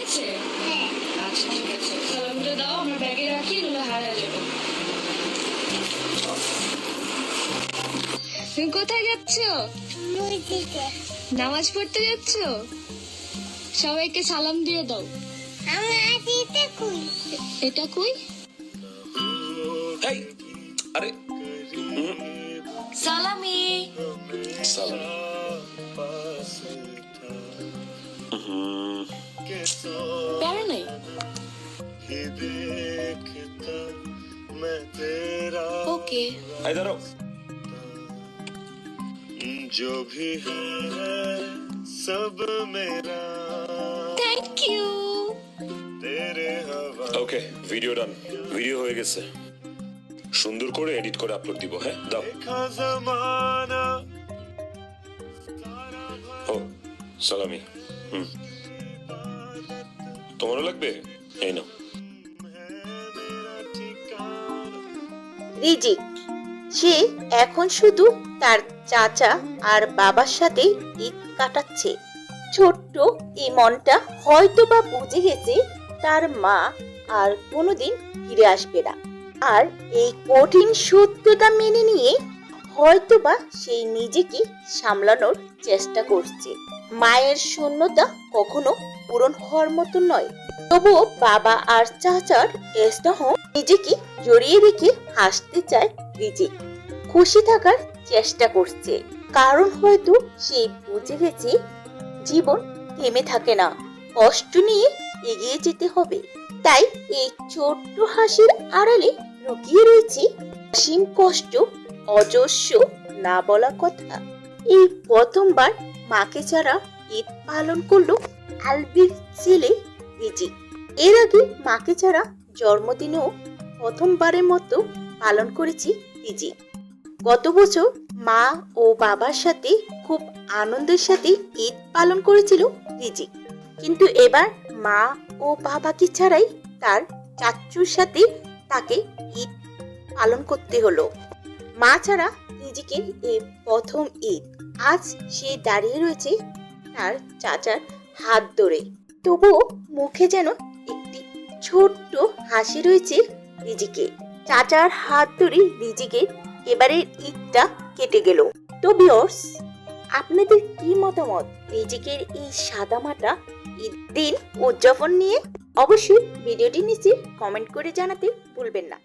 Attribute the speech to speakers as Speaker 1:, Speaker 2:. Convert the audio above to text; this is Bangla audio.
Speaker 1: গেছে? আচ্ছা ঠিক আছে, সালামটা দাও, আমার ব্যাগে রাখি, নইলে হারায় যাবে। তুমি কোথায় যাচ্ছ? নামাজ পড়তে যাচ্ছ? সবাইকে সালাম দিয়ে দাও। এটা কই?
Speaker 2: আরে
Speaker 1: সালামি।
Speaker 2: সালাম।
Speaker 1: প্যারা নাই। ওকে।
Speaker 2: আই দাঁড়াও।
Speaker 3: जो भी है सब मेरा,
Speaker 1: থ্যাংক ইউ।
Speaker 3: तेरे हवा।
Speaker 2: ওকে, ভিডিও ডান। ভিডিও হয়ে গেছে, সুন্দর করে এডিট করে আপলোড দিব। হ্যাঁ দাও।
Speaker 3: देखा जमाना
Speaker 2: ও সালামি। তোমারও লাগবে? এই নাও।
Speaker 4: রিজিক সে এখন শুধু তার চাচা আর বাবার সাথে ঈদ কাটাচ্ছে। ছোট্ট এই মনটা হয়তো বা বুঝে গেছে তার মা আর কোনোদিন ফিরে আসবে না। আর এই কঠিন সত্যতা মেনে নিয়ে হয়তো বা সেই নিজেকে সামলানোর চেষ্টা করছে। মায়ের শূন্যতা কখনো পূরণ হওয়ার মতো নয়, তবুও বাবা আর চাচার স্নেহ নিজেকে জড়িয়ে রেখে হাসতে চায় রিজিক। খুশি থাকার চেষ্টা করছে, কারণ হয়তো সে বুঝে গেছে জীবন থেমে থাকে না, কষ্ট নিয়ে এগিয়ে যেতে হবে। তাই এই ছোট্ট হাসির আড়ালে লুকিয়ে রয়েছে অসীম কষ্ট, অজস্র না বলা কথা। এই প্রথমবার মাকে ছাড়া ঈদ পালন করলো আলবির ছেলে রিজিক। এর আগে মাকে ছাড়া জন্মদিনেও প্রথমবারের মতো পালন করেছি রিজিক। গত বছর মা ও বাবার সাথে খুব আনন্দের সাথে ঈদ পালন করেছিল রিজিক, কিন্তু এবার মা ও বাবাকে ছাড়াই তার চাচুর সাথে তাকে ঈদ পালন করতে হলো। মা ছাড়া রিজিকের এই প্রথম ঈদ। আজ সে দাঁড়িয়ে রয়েছে তার চাচার হাত ধরে, তবুও মুখে যেন একটি ছোট্ট হাসি রয়েছে রিজিকের। চাচার হাত ধরে রিজিকের এবারের ঈদটা কেটে গেল। তো ভিউয়ার্স, আপনাদের কি মতামত রিজিকের এই সাদামাটা ঈদ দিন উদযাপন নিয়ে? অবশ্যই ভিডিওটি নিচে কমেন্ট করে জানাতে ভুলবেন না।